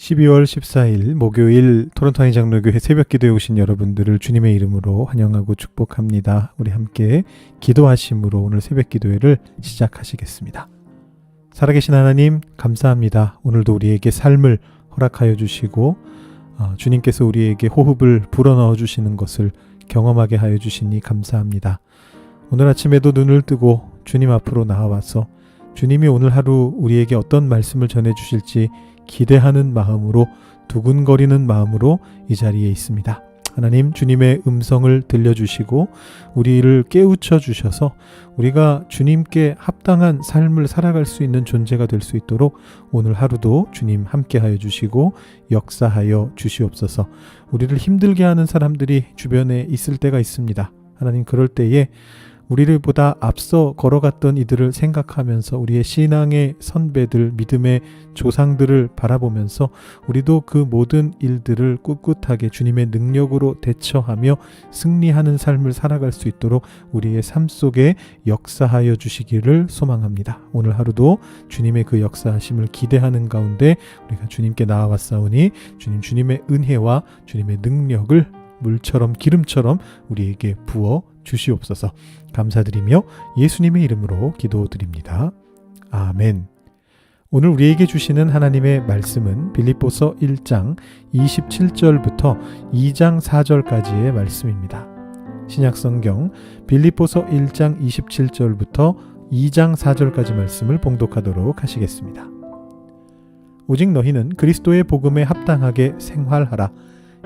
12월 14일 목요일 토론토 장로교회 새벽기도에 오신 여러분들을 주님의 이름으로 환영하고 축복합니다. 우리 함께 기도하심으로 오늘 새벽기도회를 시작하시겠습니다. 살아계신 하나님 감사합니다. 오늘도 우리에게 삶을 허락하여 주시고 주님께서 우리에게 호흡을 불어넣어 주시는 것을 경험하게 하여 주시니 감사합니다. 오늘 아침에도 눈을 뜨고 주님 앞으로 나와서 주님이 오늘 하루 우리에게 어떤 말씀을 전해 주실지 기대하는 마음으로, 두근거리는 마음으로 이 자리에 있습니다. 하나님, 주님의 음성을 들려주시고 우리를 깨우쳐 주셔서 우리가 주님께 합당한 삶을 살아갈 수 있는 존재가 될 수 있도록 오늘 하루도 주님 함께하여 주시고 역사하여 주시옵소서. 우리를 힘들게 하는 사람들이 주변에 있을 때가 있습니다. 하나님, 그럴 때에 우리를 보다 앞서 걸어갔던 이들을 생각하면서 우리의 신앙의 선배들, 믿음의 조상들을 바라보면서 우리도 그 모든 일들을 꿋꿋하게 주님의 능력으로 대처하며 승리하는 삶을 살아갈 수 있도록 우리의 삶 속에 역사하여 주시기를 소망합니다. 오늘 하루도 주님의 그 역사하심을 기대하는 가운데 우리가 주님께 나아왔사오니 주님의 은혜와 주님의 능력을 물처럼 기름처럼 우리에게 부어 주시옵소서. 감사드리며 예수님의 이름으로 기도드립니다. 아멘. 오늘 우리에게 주시는 하나님의 말씀은 빌립보서 1장 27절부터 2장 4절까지의 말씀입니다. 신약성경 빌립보서 1장 27절부터 2장 4절까지 말씀을 봉독하도록 하시겠습니다. 오직 너희는 그리스도의 복음에 합당하게 생활하라.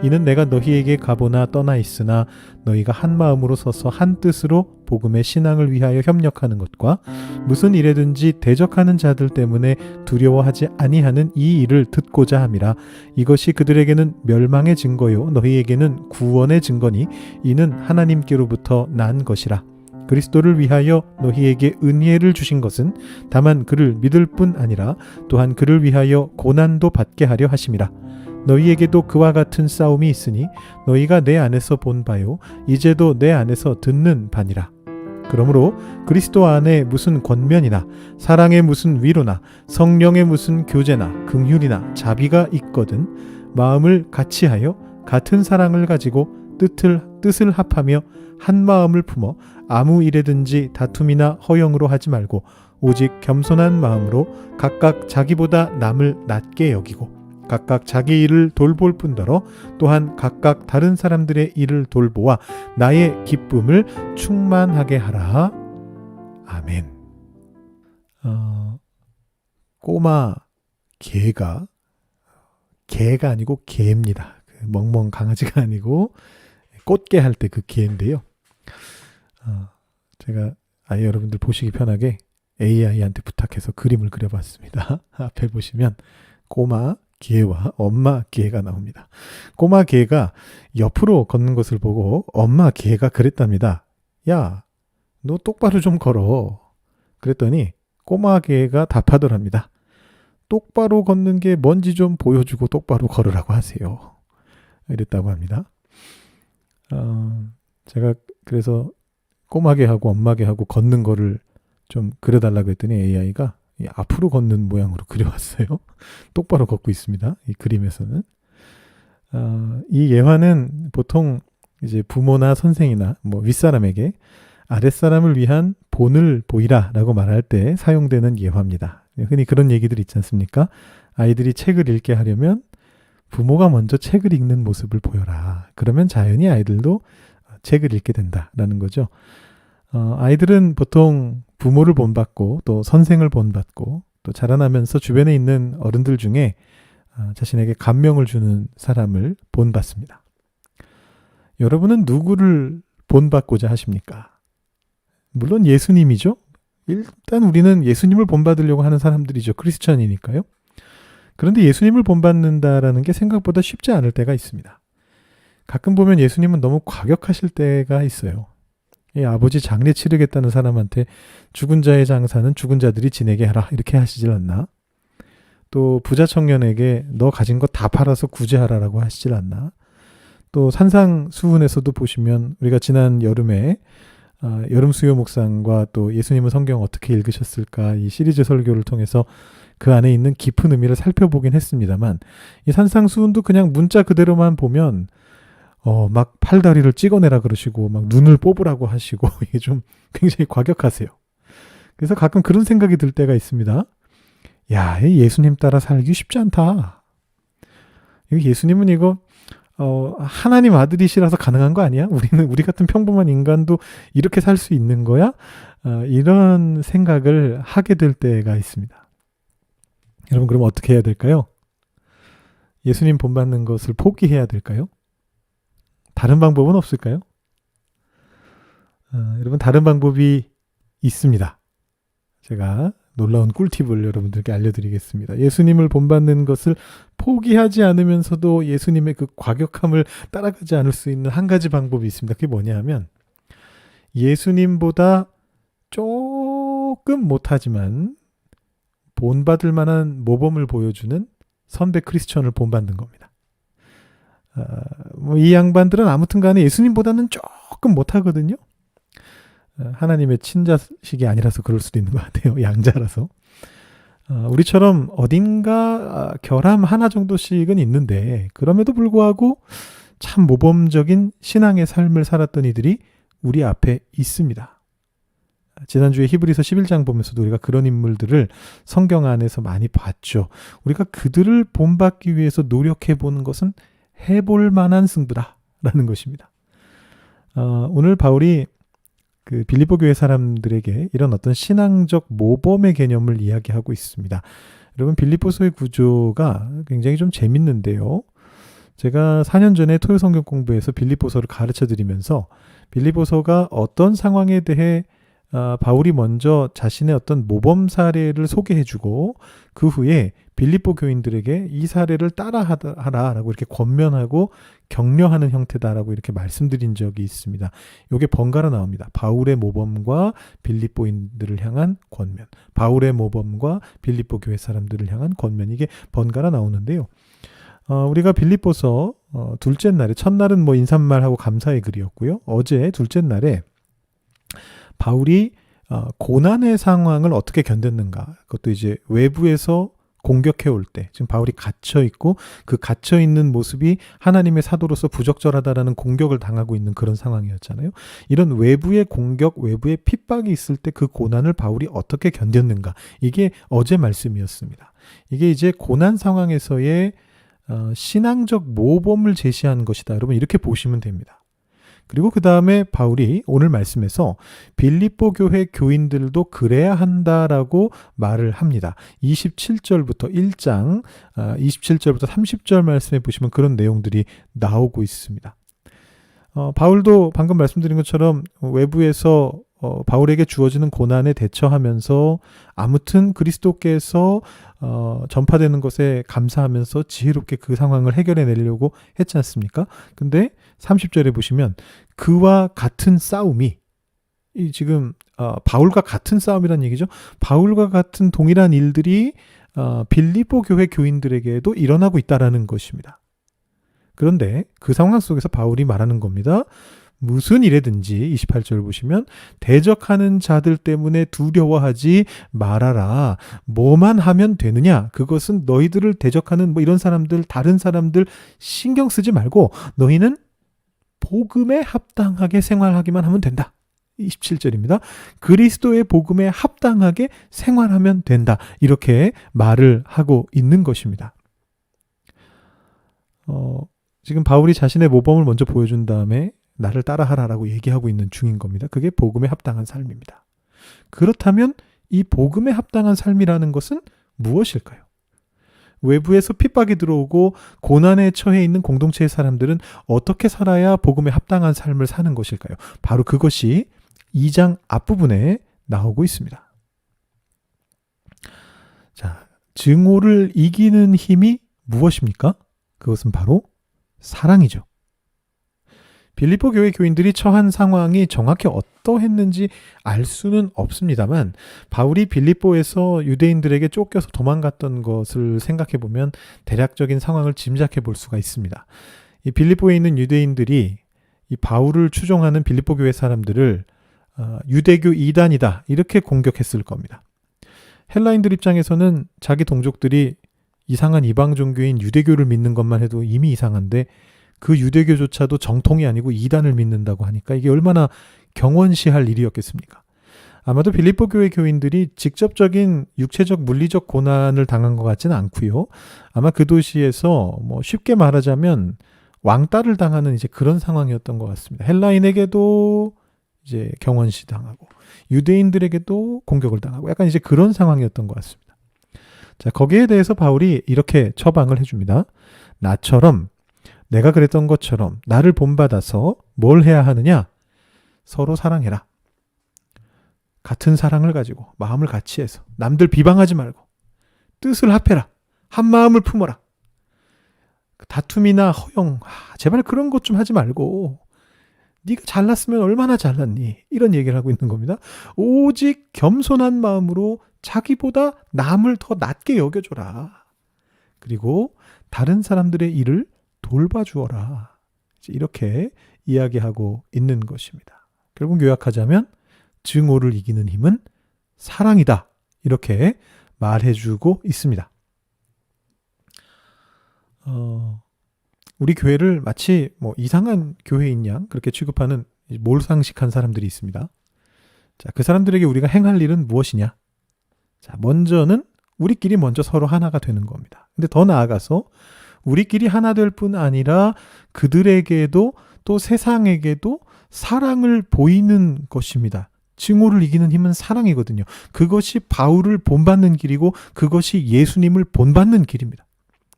이는 내가 너희에게 가보나 떠나 있으나 너희가 한 마음으로 서서 한 뜻으로 복음의 신앙을 위하여 협력하는 것과 무슨 일에든지 대적하는 자들 때문에 두려워하지 아니하는 이 일을 듣고자 함이라. 이것이 그들에게는 멸망의 증거요 너희에게는 구원의 증거니 이는 하나님께로부터 난 것이라. 그리스도를 위하여 너희에게 은혜를 주신 것은 다만 그를 믿을 뿐 아니라 또한 그를 위하여 고난도 받게 하려 하심이라. 너희에게도 그와 같은 싸움이 있으니 너희가 내 안에서 본 바요 이제도 내 안에서 듣는 바니라. 그러므로 그리스도 안에 무슨 권면이나 사랑의 무슨 위로나 성령의 무슨 교제나 긍휼이나 자비가 있거든 마음을 같이하여 같은 사랑을 가지고 뜻을 합하며 한 마음을 품어 아무 일에든지 다툼이나 허영으로 하지 말고 오직 겸손한 마음으로 각각 자기보다 남을 낮게 여기고 각각 자기 일을 돌볼 뿐더러 또한 각각 다른 사람들의 일을 돌보아 나의 기쁨을 충만하게 하라. 아멘. 꼬마 개가 아니고 개입니다. 멍멍 강아지가 아니고 꽃게 할 때 그 개인데요. 제가 아이 여러분들 보시기 편하게 AI한테 부탁해서 그림을 그려봤습니다. 앞에 보시면 꼬마 개와 엄마 개가 나옵니다. 꼬마 개가 옆으로 걷는 것을 보고 엄마 개가 그랬답니다. 야, 너 똑바로 좀 걸어. 그랬더니 꼬마 개가 답하더랍니다. 똑바로 걷는 게 뭔지 좀 보여주고 똑바로 걸으라고 하세요. 이랬다고 합니다. 제가 그래서 꼬마 개하고 엄마 개하고 걷는 거를 좀 그려달라고 했더니 AI가 앞으로 걷는 모양으로 그려왔어요. 똑바로 걷고 있습니다. 이 그림에서는. 이 예화는 보통 이제 부모나 선생이나 윗사람에게 아랫사람을 위한 본을 보이라 라고 말할 때 사용되는 예화입니다. 흔히 그런 얘기들 있지 않습니까? 아이들이 책을 읽게 하려면 부모가 먼저 책을 읽는 모습을 보여라. 그러면 자연히 아이들도 책을 읽게 된다라는 거죠. 아이들은 보통 부모를 본받고 또 선생을 본받고 또 자라나면서 주변에 있는 어른들 중에 자신에게 감명을 주는 사람을 본받습니다. 여러분은 누구를 본받고자 하십니까? 물론 예수님이죠. 일단 우리는 예수님을 본받으려고 하는 사람들이죠. 크리스천이니까요. 그런데 예수님을 본받는다라는 게 생각보다 쉽지 않을 때가 있습니다. 가끔 보면 예수님은 너무 과격하실 때가 있어요. 아버지 장례 치르겠다는 사람한테 죽은 자의 장사는 죽은 자들이 지내게 하라 이렇게 하시질 않나? 또 부자 청년에게 너 가진 거 다 팔아서 구제하라라고 하시질 않나? 또 산상수훈에서도 보시면 우리가 지난 여름에 여름 수요 묵상과 또 예수님은 성경 어떻게 읽으셨을까 이 시리즈 설교를 통해서 그 안에 있는 깊은 의미를 살펴보긴 했습니다만 이 산상수훈도 그냥 문자 그대로만 보면 막 팔다리를 찍어내라 그러시고 막 눈을 뽑으라고 하시고 이게 좀 굉장히 과격하세요. 그래서 가끔 그런 생각이 들 때가 있습니다. 야, 예수님 따라 살기 쉽지 않다. 예수님은 이거 하나님 아들이시라서 가능한 거 아니야? 우리 같은 평범한 인간도 이렇게 살 수 있는 거야? 이런 생각을 하게 될 때가 있습니다. 여러분 그럼 어떻게 해야 될까요? 예수님 본받는 것을 포기해야 될까요? 다른 방법은 없을까요? 여러분 다른 방법이 있습니다. 제가 놀라운 꿀팁을 여러분들께 알려드리겠습니다. 예수님을 본받는 것을 포기하지 않으면서도 예수님의 그 과격함을 따라가지 않을 수 있는 한 가지 방법이 있습니다. 그게 뭐냐 하면 예수님보다 조금 못하지만 본받을 만한 모범을 보여주는 선배 크리스천을 본받는 겁니다. 이 양반들은 아무튼 간에 예수님보다는 조금 못하거든요. 하나님의 친자식이 아니라서 그럴 수도 있는 것 같아요. 양자라서. 우리처럼 어딘가 결함 하나 정도씩은 있는데 그럼에도 불구하고 참 모범적인 신앙의 삶을 살았던 이들이 우리 앞에 있습니다. 지난주에 히브리서 11장 보면서도 우리가 그런 인물들을 성경 안에서 많이 봤죠. 우리가 그들을 본받기 위해서 노력해보는 것은 해볼 만한 승부다라는 것입니다. 오늘 바울이 그 빌립보 교회 사람들에게 이런 어떤 신앙적 모범의 개념을 이야기하고 있습니다. 여러분 빌립보서의 구조가 굉장히 좀 재밌는데요. 제가 4년 전에 토요 성경 공부에서 빌립보서를 가르쳐 드리면서 빌립보서가 어떤 상황에 대해 바울이 먼저 자신의 어떤 모범 사례를 소개해주고 그 후에 빌립보 교인들에게 이 사례를 따라하라라고 이렇게 권면하고 격려하는 형태다라고 이렇게 말씀드린 적이 있습니다. 이게 번갈아 나옵니다. 바울의 모범과 빌립보인들을 향한 권면, 바울의 모범과 빌립보 교회 사람들을 향한 권면, 이게 번갈아 나오는데요. 우리가 빌립보서 둘째 날에, 첫날은 뭐 인사말하고 감사의 글이었고요. 어제 둘째 날에 바울이 고난의 상황을 어떻게 견뎠는가, 그것도 이제 외부에서 공격해 올 때, 지금 바울이 갇혀 있고 그 갇혀 있는 모습이 하나님의 사도로서 부적절하다라는 공격을 당하고 있는 그런 상황이었잖아요. 이런 외부의 공격, 외부의 핍박이 있을 때 그 고난을 바울이 어떻게 견뎠는가, 이게 어제 말씀이었습니다. 이게 이제 고난 상황에서의 신앙적 모범을 제시한 것이다. 여러분 이렇게 보시면 됩니다. 그리고 그 다음에 바울이 오늘 말씀에서 빌립보 교회 교인들도 그래야 한다라고 말을 합니다. 27절부터 1장 27절부터 30절 말씀에 보시면 그런 내용들이 나오고 있습니다. 바울도 방금 말씀드린 것처럼 외부에서 바울에게 주어지는 고난에 대처하면서 아무튼 그리스도께서 전파되는 것에 감사하면서 지혜롭게 그 상황을 해결해 내려고 했지 않습니까? 근데 30절에 보시면 그와 같은 싸움이, 지금 바울과 같은 싸움이란 얘기죠. 바울과 같은 동일한 일들이 빌립보 교회 교인들에게도 일어나고 있다라는 것입니다. 그런데 그 상황 속에서 바울이 말하는 겁니다. 무슨 일에든지 28절 보시면 대적하는 자들 때문에 두려워하지 말아라. 뭐만 하면 되느냐? 그것은 너희들을 대적하는 뭐 이런 사람들, 다른 사람들 신경 쓰지 말고 너희는 복음에 합당하게 생활하기만 하면 된다. 27절입니다. 그리스도의 복음에 합당하게 생활하면 된다. 이렇게 말을 하고 있는 것입니다. 지금 바울이 자신의 모범을 먼저 보여준 다음에 나를 따라하라라고 얘기하고 있는 중인 겁니다. 그게 복음에 합당한 삶입니다. 그렇다면 이 복음에 합당한 삶이라는 것은 무엇일까요? 외부에서 핍박이 들어오고 고난에 처해 있는 공동체의 사람들은 어떻게 살아야 복음에 합당한 삶을 사는 것일까요? 바로 그것이 2장 앞부분에 나오고 있습니다. 자, 증오를 이기는 힘이 무엇입니까? 그것은 바로 사랑이죠. 빌립보 교회 교인들이 처한 상황이 정확히 어떠했는지 알 수는 없습니다만 바울이 빌립보에서 유대인들에게 쫓겨서 도망갔던 것을 생각해 보면 대략적인 상황을 짐작해 볼 수가 있습니다. 이 빌립보에 있는 유대인들이 이 바울을 추종하는 빌립보 교회 사람들을 유대교 이단이다 이렇게 공격했을 겁니다. 헬라인들 입장에서는 자기 동족들이 이상한 이방 종교인 유대교를 믿는 것만 해도 이미 이상한데 그 유대교조차도 정통이 아니고 이단을 믿는다고 하니까 이게 얼마나 경원시할 일이었겠습니까? 아마도 빌립보 교회 교인들이 직접적인 육체적 물리적 고난을 당한 것 같지는 않고요. 아마 그 도시에서 쉽게 말하자면 왕따를 당하는 이제 그런 상황이었던 것 같습니다. 헬라인에게도 이제 경원시 당하고 유대인들에게도 공격을 당하고 약간 이제 그런 상황이었던 것 같습니다. 자, 거기에 대해서 바울이 이렇게 처방을 해줍니다. 나처럼 내가 그랬던 것처럼 나를 본받아서 뭘 해야 하느냐? 서로 사랑해라. 같은 사랑을 가지고 마음을 같이 해서 남들 비방하지 말고 뜻을 합해라. 한 마음을 품어라. 다툼이나 허용, 제발 그런 것 좀 하지 말고 네가 잘났으면 얼마나 잘났니? 이런 얘기를 하고 있는 겁니다. 오직 겸손한 마음으로 자기보다 남을 더 낮게 여겨줘라. 그리고 다른 사람들의 일을 돌봐주어라. 이렇게 이야기하고 있는 것입니다. 결국 요약하자면 증오를 이기는 힘은 사랑이다. 이렇게 말해주고 있습니다. 우리 교회를 마치 이상한 교회인 양 그렇게 취급하는 몰상식한 사람들이 있습니다. 자, 그 사람들에게 우리가 행할 일은 무엇이냐? 자, 먼저는 우리끼리 먼저 서로 하나가 되는 겁니다. 근데 더 나아가서 우리끼리 하나 될 뿐 아니라 그들에게도 또 세상에게도 사랑을 보이는 것입니다. 증오를 이기는 힘은 사랑이거든요. 그것이 바울을 본받는 길이고 그것이 예수님을 본받는 길입니다.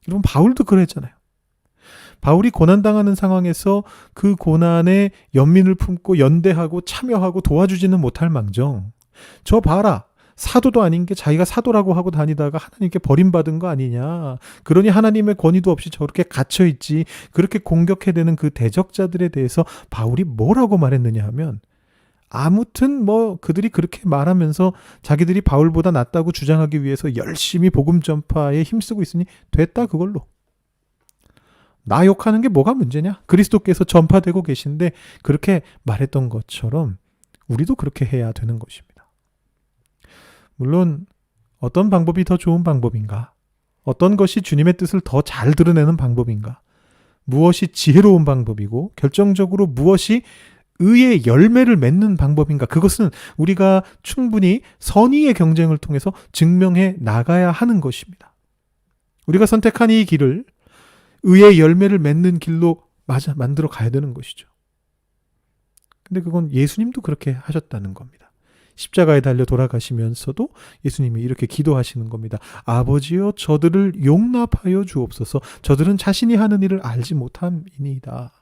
여러분, 바울도 그랬잖아요. 바울이 고난당하는 상황에서 그 고난에 연민을 품고 연대하고 참여하고 도와주지는 못할 망정, 저 봐라, 사도도 아닌 게 자기가 사도라고 하고 다니다가 하나님께 버림받은 거 아니냐, 그러니 하나님의 권위도 없이 저렇게 갇혀있지, 그렇게 공격해대는 그 대적자들에 대해서 바울이 뭐라고 말했느냐 하면, 아무튼 그들이 그렇게 말하면서 자기들이 바울보다 낫다고 주장하기 위해서 열심히 복음 전파에 힘쓰고 있으니 됐다, 그걸로. 나 욕하는 게 뭐가 문제냐? 그리스도께서 전파되고 계신데 그렇게 말했던 것처럼 우리도 그렇게 해야 되는 것입니다. 물론 어떤 방법이 더 좋은 방법인가? 어떤 것이 주님의 뜻을 더 잘 드러내는 방법인가? 무엇이 지혜로운 방법이고 결정적으로 무엇이 의의 열매를 맺는 방법인가? 그것은 우리가 충분히 선의의 경쟁을 통해서 증명해 나가야 하는 것입니다. 우리가 선택한 이 길을 의의 열매를 맺는 길로 만들어 가야 되는 것이죠. 근데 그건 예수님도 그렇게 하셨다는 겁니다. 십자가에 달려 돌아가시면서도 예수님이 이렇게 기도하시는 겁니다. 아버지여, 저들을 용납하여 주옵소서. 저들은 자신이 하는 일을 알지 못함이니이다.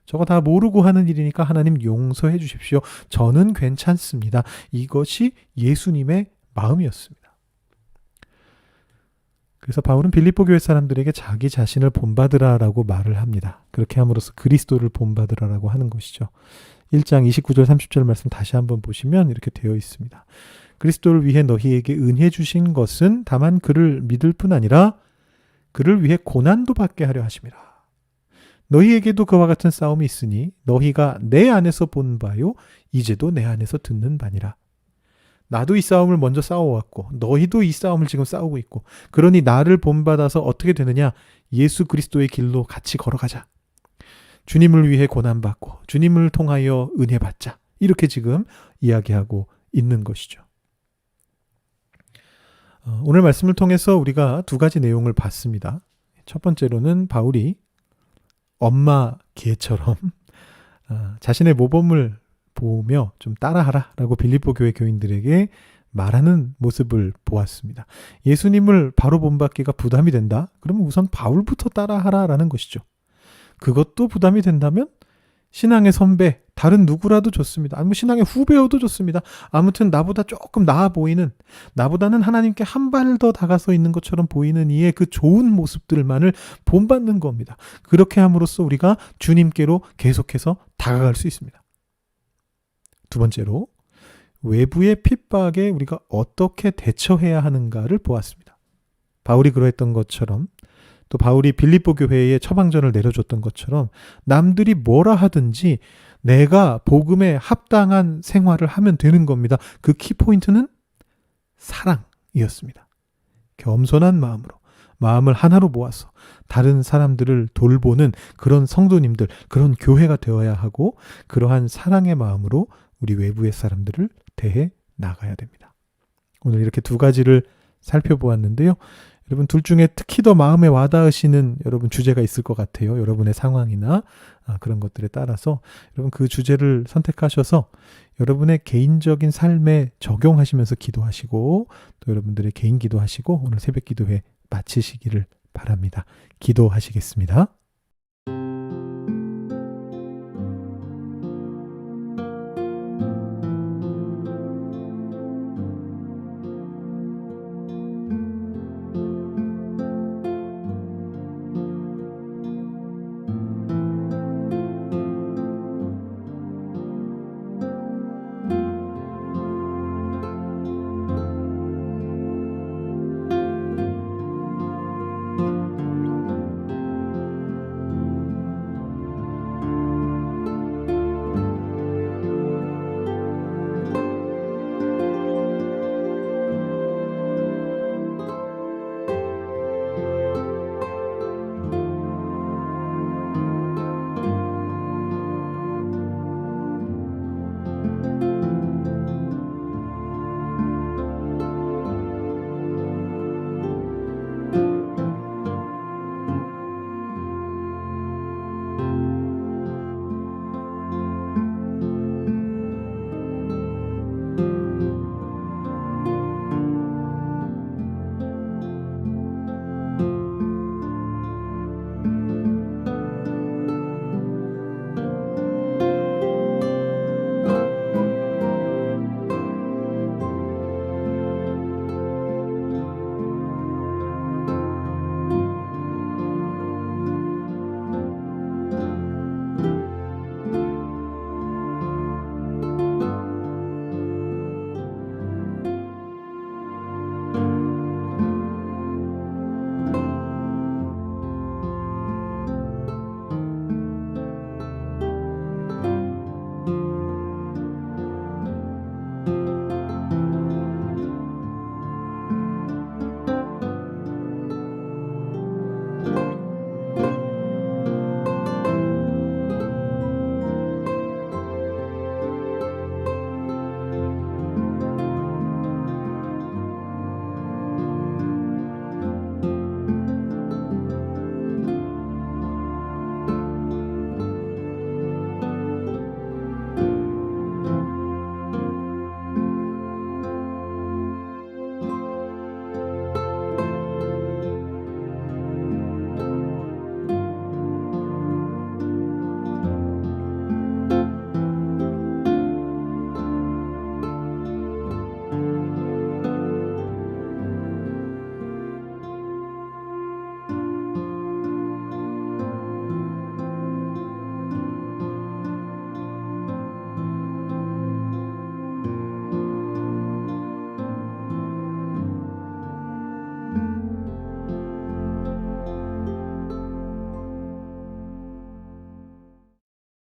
저거 다 모르고 하는 일이니까 하나님 용서해 주십시오. 저는 괜찮습니다. 이것이 예수님의 마음이었습니다. 그래서 바울은 빌립보 교회 사람들에게 자기 자신을 본받으라라고 말을 합니다. 그렇게 함으로써 그리스도를 본받으라라고 하는 것이죠. 1장 29절 30절 말씀 다시 한번 보시면 이렇게 되어 있습니다. 그리스도를 위해 너희에게 은혜 주신 것은 다만 그를 믿을 뿐 아니라 그를 위해 고난도 받게 하려 하심이라. 너희에게도 그와 같은 싸움이 있으니 너희가 내 안에서 본 바요 이제도 내 안에서 듣는 바니라. 나도 이 싸움을 먼저 싸워왔고 너희도 이 싸움을 지금 싸우고 있고, 그러니 나를 본받아서 어떻게 되느냐? 예수 그리스도의 길로 같이 걸어가자. 주님을 위해 고난받고 주님을 통하여 은혜 받자. 이렇게 지금 이야기하고 있는 것이죠. 오늘 말씀을 통해서 우리가 두 가지 내용을 봤습니다. 첫 번째로는 바울이 엄마 개처럼 자신의 모범을 보며 좀 따라하라 라고 빌립보 교회 교인들에게 말하는 모습을 보았습니다. 예수님을 바로 본받기가 부담이 된다? 그러면 우선 바울부터 따라하라 라는 것이죠. 그것도 부담이 된다면 신앙의 선배, 다른 누구라도 좋습니다. 아니면 신앙의 후배여도 좋습니다. 아무튼 나보다 조금 나아 보이는, 나보다는 하나님께 한 발 더 다가서 있는 것처럼 보이는 이의 그 좋은 모습들만을 본받는 겁니다. 그렇게 함으로써 우리가 주님께로 계속해서 다가갈 수 있습니다. 두 번째로, 외부의 핍박에 우리가 어떻게 대처해야 하는가를 보았습니다. 바울이 그러했던 것처럼, 또 바울이 빌립보 교회에 처방전을 내려줬던 것처럼 남들이 뭐라 하든지 내가 복음에 합당한 생활을 하면 되는 겁니다. 그 키포인트는 사랑이었습니다. 겸손한 마음으로, 마음을 하나로 모아서 다른 사람들을 돌보는 그런 성도님들, 그런 교회가 되어야 하고, 그러한 사랑의 마음으로 우리 외부의 사람들을 대해 나가야 됩니다. 오늘 이렇게 두 가지를 살펴보았는데요. 여러분 둘 중에 특히 더 마음에 와닿으시는 여러분 주제가 있을 것 같아요. 여러분의 상황이나 그런 것들에 따라서 여러분 그 주제를 선택하셔서 여러분의 개인적인 삶에 적용하시면서 기도하시고, 또 여러분들의 개인 기도하시고 오늘 새벽 기도회 마치시기를 바랍니다. 기도하시겠습니다.